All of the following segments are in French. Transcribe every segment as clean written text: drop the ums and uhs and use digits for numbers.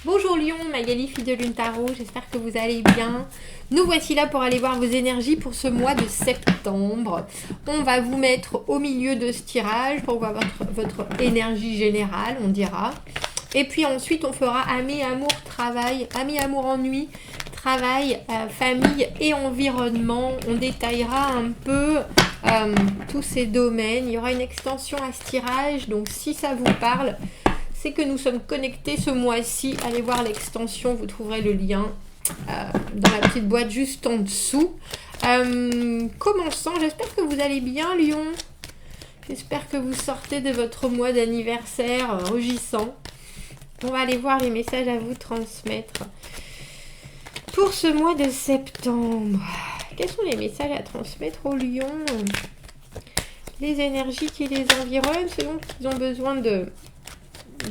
Bonjour Lion, Magali, fille de Lune Tarot, j'espère que vous allez bien. Nous voici là pour aller voir vos énergies pour ce mois de septembre. On va vous mettre au milieu de ce tirage pour voir votre énergie générale, on dira. Et puis ensuite, on fera ami, amour, travail, ami, amour, ennui, travail, famille et environnement. On détaillera un peu tous ces domaines. Il y aura une extension à ce tirage, donc si ça vous parle, c'est que nous sommes connectés ce mois-ci. Allez voir l'extension, vous trouverez le lien dans la petite boîte juste en dessous. Commençons, j'espère que vous allez bien Lion. J'espère que vous sortez de votre mois d'anniversaire rugissant. On va aller voir les messages à vous transmettre. Pour ce mois de septembre, quels sont les messages à transmettre aux lions? Les énergies qui les environnent, ce dont ils ont besoin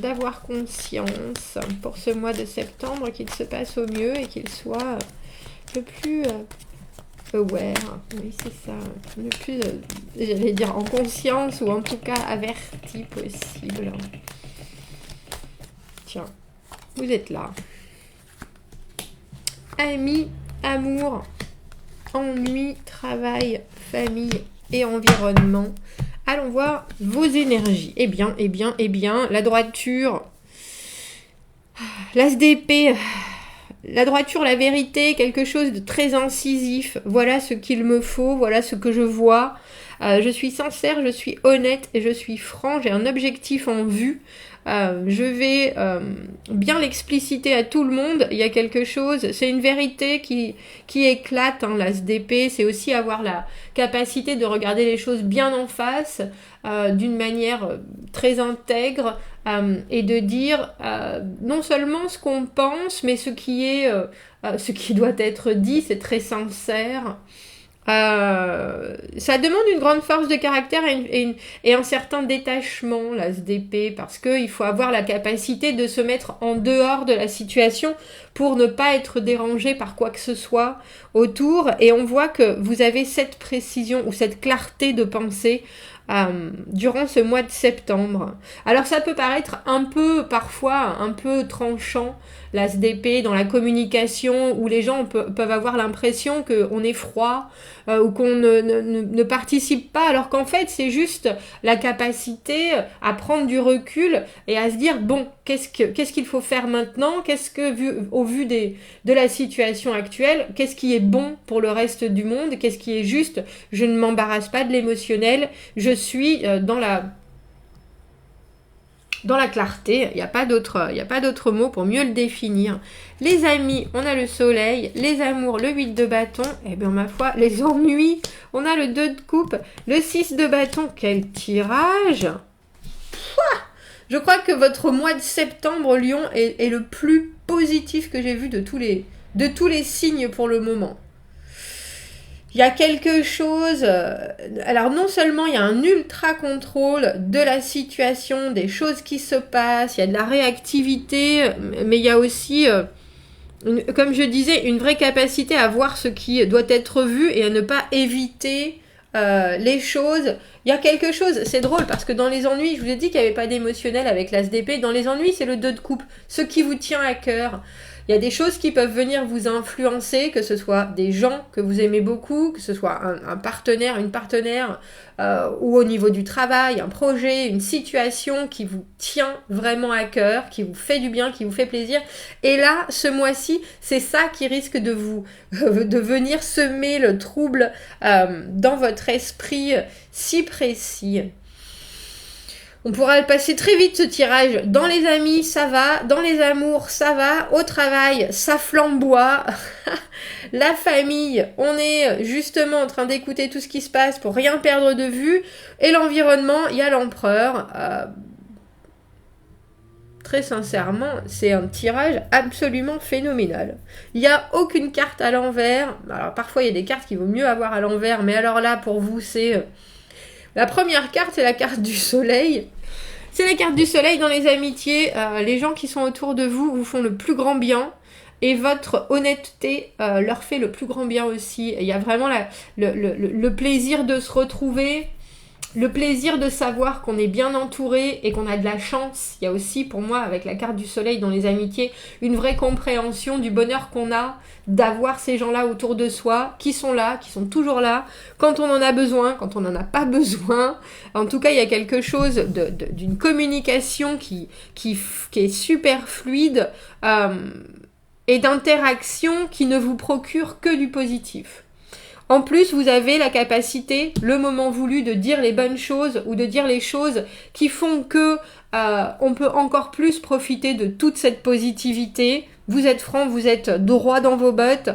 d'avoir conscience pour ce mois de septembre, qu'il se passe au mieux et qu'il soit le plus aware, oui c'est ça, le plus, j'allais dire en conscience ou en tout cas averti possible. Tiens, vous êtes là. Amis, amour, ennui, travail, famille et environnement. Allons voir vos énergies. Eh bien, la droiture, l'as d'épée, la droiture, la vérité, quelque chose de très incisif. Voilà ce qu'il me faut, voilà ce que je vois. Je suis sincère, je suis honnête et je suis franc. J'ai un objectif en vue. Je vais bien l'expliciter à tout le monde. Il y a quelque chose, c'est une vérité qui éclate, hein, l'as d'épée. C'est aussi avoir la capacité de regarder les choses bien en face, d'une manière très intègre, et de dire non seulement ce qu'on pense, mais ce qui doit être dit. C'est très sincère. Ça demande une grande force de caractère et un certain détachement, l'as d'épée, parce qu'il faut avoir la capacité de se mettre en dehors de la situation pour ne pas être dérangé par quoi que ce soit autour. Et on voit que vous avez cette précision ou cette clarté de pensée durant ce mois de septembre. Alors ça peut paraître parfois un peu tranchant, l'as d'épée, dans la communication, où les gens peuvent avoir l'impression qu'on est froid, ou qu'on ne participe pas, alors qu'en fait c'est juste la capacité à prendre du recul et à se dire bon, qu'est-ce qu'il faut faire maintenant, au vu de la situation actuelle, qu'est-ce qui est bon pour le reste du monde, qu'est-ce qui est juste, je ne m'embarrasse pas de l'émotionnel, je suis dans la clarté, il n'y a pas d'autre mot pour mieux le définir. Les amis, on a le soleil, les amours, le 8 de bâton, et bien ma foi, les ennuis, on a le 2 de coupe, le 6 de bâton, quel tirage! Pouah, je crois que votre mois de septembre, Lion, est le plus positif que j'ai vu de tous les signes pour le moment. Il y a quelque chose, alors non seulement il y a un ultra contrôle de la situation, des choses qui se passent, il y a de la réactivité, mais il y a aussi, comme je disais, une vraie capacité à voir ce qui doit être vu et à ne pas éviter les choses. Il y a quelque chose, c'est drôle parce que dans les ennuis, je vous ai dit qu'il n'y avait pas d'émotionnel avec l'as d'épée, dans les ennuis c'est le 2 de coupe, ce qui vous tient à cœur. Il y a des choses qui peuvent venir vous influencer, que ce soit des gens que vous aimez beaucoup, que ce soit un partenaire, une partenaire, ou au niveau du travail, un projet, une situation qui vous tient vraiment à cœur, qui vous fait du bien, qui vous fait plaisir. Et là, ce mois-ci, c'est ça qui risque de venir semer le trouble dans votre esprit si précis. On pourra le passer très vite ce tirage. Dans les amis, ça va. Dans les amours, ça va. Au travail, ça flamboie. La famille, on est justement en train d'écouter tout ce qui se passe pour rien perdre de vue. Et l'environnement, il y a l'empereur. Très sincèrement, c'est un tirage absolument phénoménal. Il n'y a aucune carte à l'envers. Alors parfois, il y a des cartes qu'il vaut mieux avoir à l'envers. Mais alors là, pour vous, c'est... La première carte, c'est la carte du soleil. C'est la carte du soleil dans les amitiés. Les gens qui sont autour de vous vous font le plus grand bien. Et votre honnêteté leur fait le plus grand bien aussi. Il y a vraiment le plaisir de se retrouver. le plaisir de savoir qu'on est bien entouré et qu'on a de la chance. Il y a aussi pour moi, avec la carte du soleil dans les amitiés, une vraie compréhension du bonheur qu'on a d'avoir ces gens-là autour de soi, qui sont là, qui sont toujours là, quand on en a besoin, quand on n'en a pas besoin. En tout cas, il y a quelque chose d'une communication qui est super fluide et d'interaction qui ne vous procure que du positif. En plus, vous avez la capacité, le moment voulu, de dire les bonnes choses ou de dire les choses qui font que on peut encore plus profiter de toute cette positivité. Vous êtes franc, vous êtes droit dans vos bottes.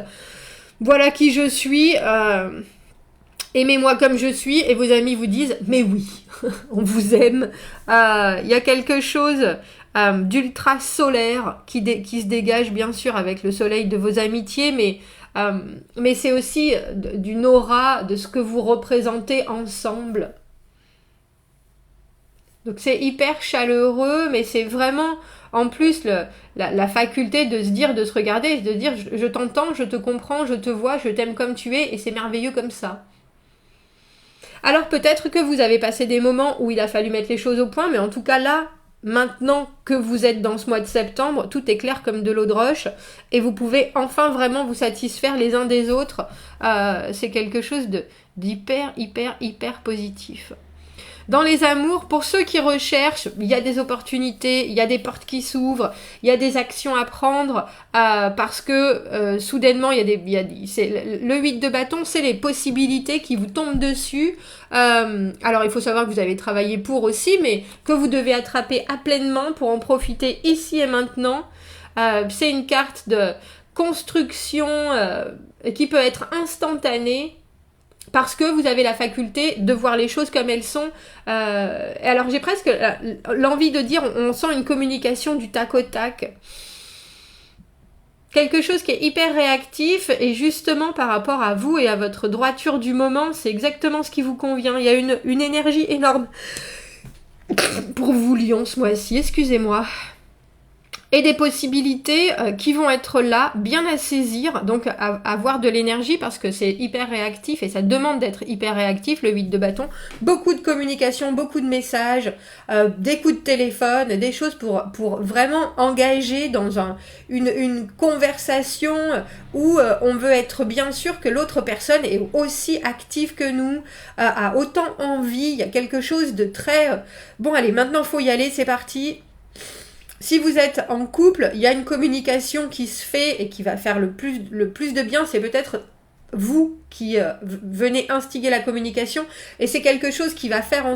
Voilà qui je suis. Aimez-moi comme je suis. Et vos amis vous disent, mais oui, on vous aime. Il y a quelque chose d'ultra solaire qui se dégage bien sûr avec le soleil de vos amitiés, mais c'est aussi d'une aura de ce que vous représentez ensemble. Donc c'est hyper chaleureux, mais c'est vraiment en plus la faculté de se dire, de se regarder, de dire je t'entends, je te comprends, je te vois, je t'aime comme tu es et c'est merveilleux comme ça. Alors peut-être que vous avez passé des moments où il a fallu mettre les choses au point, mais en tout cas là, maintenant que vous êtes dans ce mois de septembre, tout est clair comme de l'eau de roche et vous pouvez enfin vraiment vous satisfaire les uns des autres. C'est quelque chose d'hyper, hyper positif. Dans les amours, pour ceux qui recherchent, il y a des opportunités, il y a des portes qui s'ouvrent, il y a des actions à prendre parce que soudainement, le 8 de bâton, c'est les possibilités qui vous tombent dessus. Alors, il faut savoir que vous avez travaillé pour aussi, mais que vous devez attraper à pleinement pour en profiter ici et maintenant. C'est une carte de construction qui peut être instantanée. Parce que vous avez la faculté de voir les choses comme elles sont. Et alors j'ai presque l'envie de dire, on sent une communication du tac au tac. Quelque chose qui est hyper réactif et justement par rapport à vous et à votre droiture du moment, c'est exactement ce qui vous convient. Il y a une énergie énorme pour vous, Lion, ce mois-ci. Excusez-moi. Et des possibilités qui vont être là, bien à saisir, donc avoir de l'énergie parce que c'est hyper réactif et ça demande d'être hyper réactif, le 8 de bâton. Beaucoup de communication, beaucoup de messages, des coups de téléphone, des choses pour vraiment engager dans une conversation où on veut être bien sûr que l'autre personne est aussi active que nous, a autant envie, il y a quelque chose de très... Bon allez, maintenant faut y aller, c'est parti. Si vous êtes en couple, il y a une communication qui se fait et qui va faire le plus de bien, c'est peut-être vous qui venez instiguer la communication et c'est quelque chose qui va faire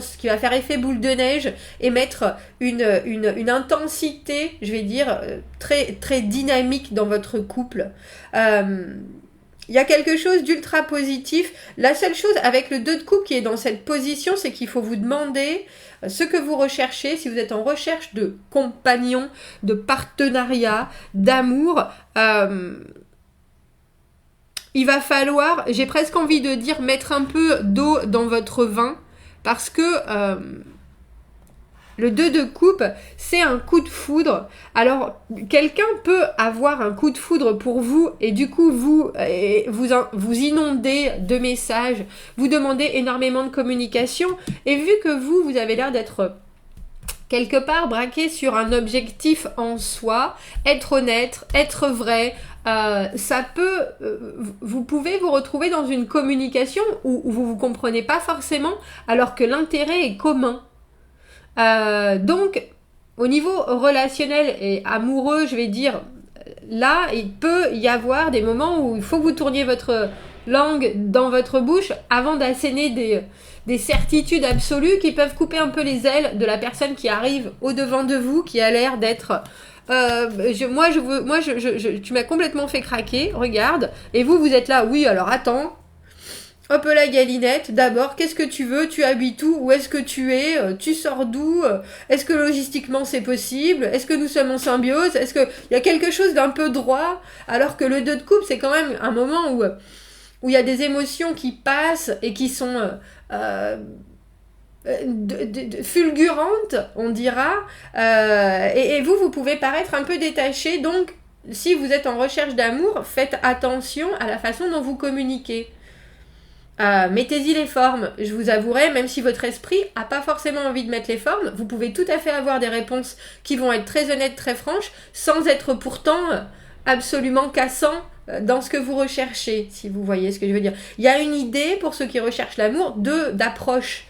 effet boule de neige et mettre une intensité, je vais dire, très, très dynamique dans votre couple. Il y a quelque chose d'ultra positif. La seule chose avec le 2 de coupe qui est dans cette position, c'est qu'il faut vous demander ce que vous recherchez. Si vous êtes en recherche de compagnon, de partenariat, d'amour, il va falloir, j'ai presque envie de dire, mettre un peu d'eau dans votre vin parce que le 2 de coupe, c'est un coup de foudre. Alors, quelqu'un peut avoir un coup de foudre pour vous et du coup, vous inondez de messages, vous demandez énormément de communication et vu que vous avez l'air d'être quelque part braqué sur un objectif en soi, être honnête, être vrai, ça peut, vous pouvez vous retrouver dans une communication où vous vous comprenez pas forcément alors que l'intérêt est commun. Donc, au niveau relationnel et amoureux, je vais dire, là, il peut y avoir des moments où il faut que vous tourniez votre langue dans votre bouche avant d'asséner des certitudes absolues qui peuvent couper un peu les ailes de la personne qui arrive au-devant de vous, qui a l'air d'être... tu m'as complètement fait craquer, regarde, et vous êtes là, oui, alors attends... Hop là, Galinette, d'abord, qu'est-ce que tu veux? Tu habites où? Où est-ce que tu es? Tu sors d'où? Est-ce que logistiquement c'est possible? Est-ce que nous sommes en symbiose? Est-ce qu'il y a quelque chose d'un peu droit? Alors que le 2 de coupe, c'est quand même un moment où il y a des émotions qui passent et qui sont fulgurantes, on dira. Et vous pouvez paraître un peu détaché. Donc, si vous êtes en recherche d'amour, faites attention à la façon dont vous communiquez. mettez-y les formes. Je vous avouerai, même si votre esprit n'a pas forcément envie de mettre les formes, vous pouvez tout à fait avoir des réponses qui vont être très honnêtes, très franches, sans être pourtant absolument cassant dans ce que vous recherchez, si vous voyez ce que je veux dire. Il y a une idée, pour ceux qui recherchent l'amour, d'approche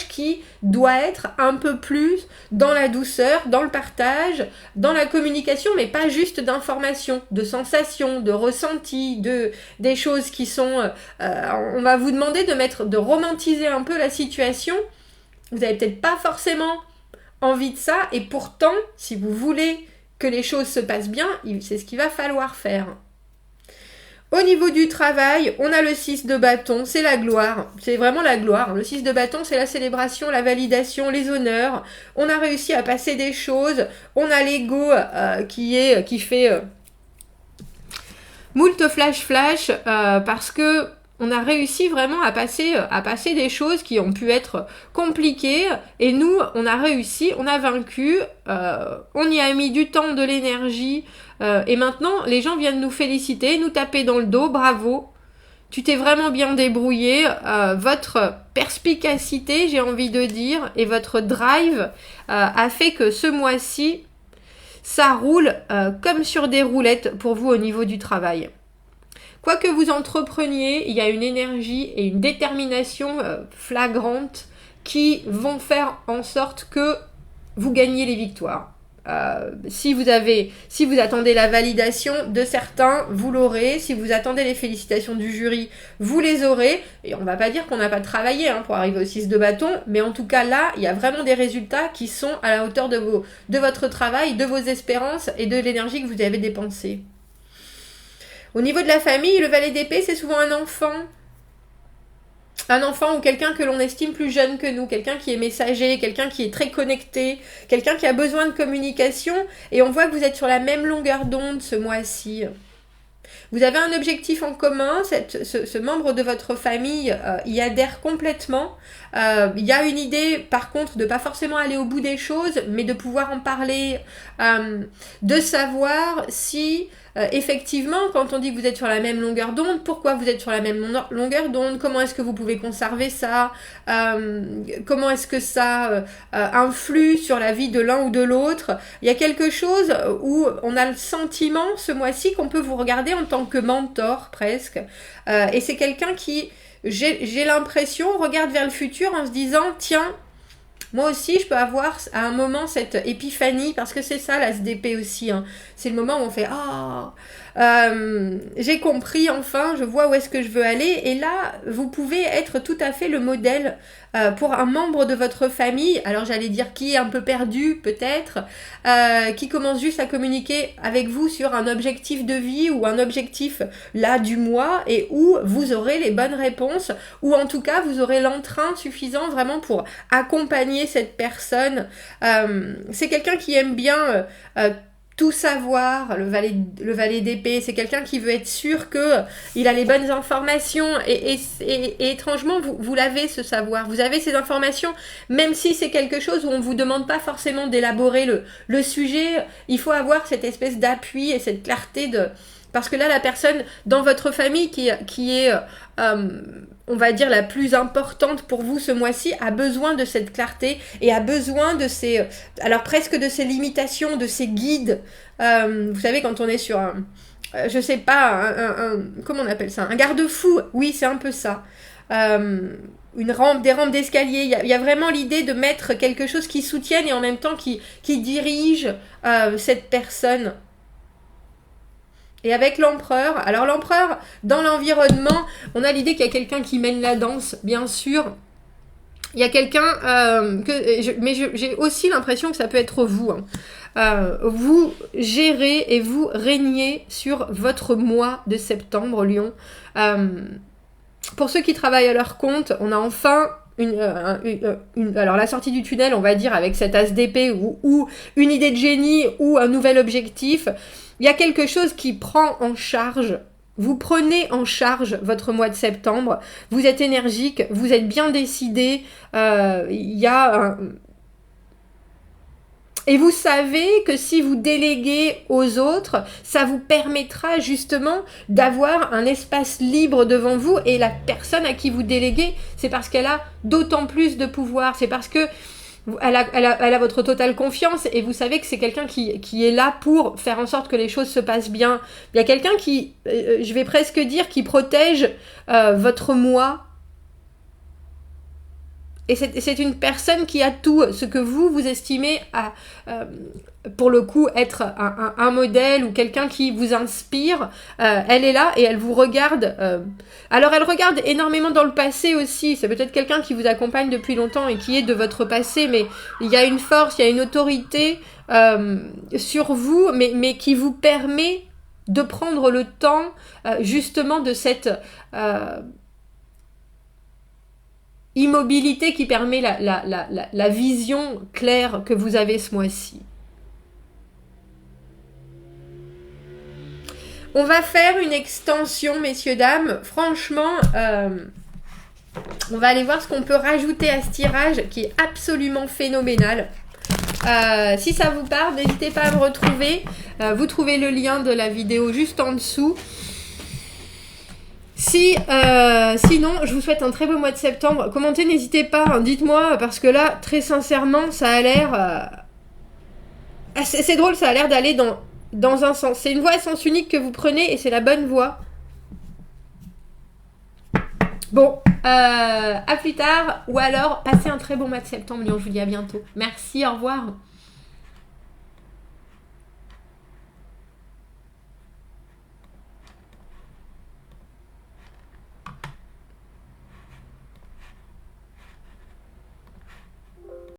qui doit être un peu plus dans la douceur, dans le partage, dans la communication, mais pas juste d'informations, de sensations, de ressentis, des choses qui sont... on va vous demander de romantiser un peu la situation. Vous n'avez peut-être pas forcément envie de ça, et pourtant, si vous voulez que les choses se passent bien, c'est ce qu'il va falloir faire. Au niveau du travail, on a le 6 de bâton, c'est la gloire, c'est vraiment la gloire. Le 6 de bâton, c'est la célébration, la validation, les honneurs. On a réussi à passer des choses. On a l'ego qui fait moult flash parce que on a réussi vraiment à passer des choses qui ont pu être compliquées. Et nous, on a réussi, on a vaincu, on y a mis du temps, de l'énergie. Et maintenant, les gens viennent nous féliciter, nous taper dans le dos, bravo. Tu t'es vraiment bien débrouillé. Votre perspicacité, j'ai envie de dire, et votre drive a fait que ce mois-ci, ça roule comme sur des roulettes pour vous au niveau du travail. Quoi que vous entrepreniez, il y a une énergie et une détermination flagrante qui vont faire en sorte que vous gagnez les victoires. Si vous attendez la validation de certains, vous l'aurez. Si vous attendez les félicitations du jury, vous les aurez. Et on ne va pas dire qu'on n'a pas travaillé pour arriver au 6 de bâton, mais en tout cas là, il y a vraiment des résultats qui sont à la hauteur de votre travail, de vos espérances et de l'énergie que vous avez dépensée. Au niveau de la famille, le valet d'épée, c'est souvent un enfant. Un enfant ou quelqu'un que l'on estime plus jeune que nous, quelqu'un qui est messager, quelqu'un qui est très connecté, quelqu'un qui a besoin de communication. Et on voit que vous êtes sur la même longueur d'onde ce mois-ci. Vous avez un objectif en commun, ce membre de votre famille y adhère complètement. Il y a une idée, par contre, de pas forcément aller au bout des choses, mais de pouvoir en parler, de savoir si... effectivement, quand on dit que vous êtes sur la même longueur d'onde, pourquoi vous êtes sur la même longueur d'onde? Comment est-ce que vous pouvez conserver ça? Comment est-ce que ça influe sur la vie de l'un ou de l'autre? Il y a quelque chose où on a le sentiment, ce mois-ci, qu'on peut vous regarder en tant que mentor, presque. Et c'est quelqu'un qui, j'ai l'impression, regarde vers le futur en se disant, tiens, moi aussi, je peux avoir à un moment cette épiphanie, parce que c'est ça la SDP aussi. C'est le moment où on fait « Ah, j'ai compris enfin, je vois où est-ce que je veux aller ». Et là, vous pouvez être tout à fait le modèle pour un membre de votre famille. Alors j'allais dire qui est un peu perdu peut-être, qui commence juste à communiquer avec vous sur un objectif de vie ou un objectif là du mois, et où vous aurez les bonnes réponses, ou en tout cas vous aurez l'entrain suffisant vraiment pour accompagner cette personne. C'est quelqu'un qui aime bien tout savoir, le valet d'épée, c'est quelqu'un qui veut être sûr qu'il a les bonnes informations, et étrangement, vous l'avez ce savoir, vous avez ces informations, même si c'est quelque chose où on ne vous demande pas forcément d'élaborer le sujet, il faut avoir cette espèce d'appui et cette clarté parce que là, la personne dans votre famille qui est, on va dire, la plus importante pour vous ce mois-ci, a besoin de cette clarté et a besoin de presque de ces limitations, de ces guides. Vous savez, quand on est sur je sais pas, comment on appelle ça? Un garde-fou. Oui, c'est un peu ça. Des rampes d'escalier. Il y a vraiment l'idée de mettre quelque chose qui soutienne et en même temps qui dirige cette personne. Et avec l'empereur, alors l'empereur, dans l'environnement, on a l'idée qu'il y a quelqu'un qui mène la danse, bien sûr. Il y a quelqu'un mais j'ai aussi l'impression que ça peut être vous. Vous gérez et vous régnez sur votre mois de septembre, Lion. Pour ceux qui travaillent à leur compte, on a enfin... alors la sortie du tunnel, on va dire, avec cet as d'épée ou une idée de génie ou un nouvel objectif. Il y a quelque chose qui prend en charge. Vous prenez en charge votre mois de septembre. Vous êtes énergique, vous êtes bien décidé. Il y a Et vous savez que si vous déléguez aux autres, ça vous permettra justement d'avoir un espace libre devant vous. Et la personne à qui vous déléguez, c'est parce qu'elle a d'autant plus de pouvoir. C'est parce que elle a votre totale confiance et vous savez que c'est quelqu'un qui est là pour faire en sorte que les choses se passent bien. Il y a quelqu'un qui, je vais presque dire, qui protège votre moi. Et c'est une personne qui a tout ce que vous estimez pour le coup être un modèle ou quelqu'un qui vous inspire. Elle est là et elle vous regarde. Alors elle regarde énormément dans le passé aussi. C'est peut-être quelqu'un qui vous accompagne depuis longtemps et qui est de votre passé, mais il y a une force, il y a une autorité sur vous, mais qui vous permet de prendre le temps justement de cette... immobilité qui permet la vision claire que vous avez ce mois-ci. On va faire une extension, messieurs, dames. Franchement, on va aller voir ce qu'on peut rajouter à ce tirage qui est absolument phénoménal. Si ça vous parle, n'hésitez pas à me retrouver. Vous trouvez le lien de la vidéo juste en dessous. Sinon, je vous souhaite un très beau mois de septembre. Commentez, n'hésitez pas, hein, dites-moi, parce que là, très sincèrement, ça a l'air... c'est drôle, ça a l'air d'aller dans un sens. C'est une voie à sens unique que vous prenez et c'est la bonne voie. Bon, à plus tard, ou alors, passez un très bon mois de septembre, Lion, je vous dis à bientôt. Merci, au revoir.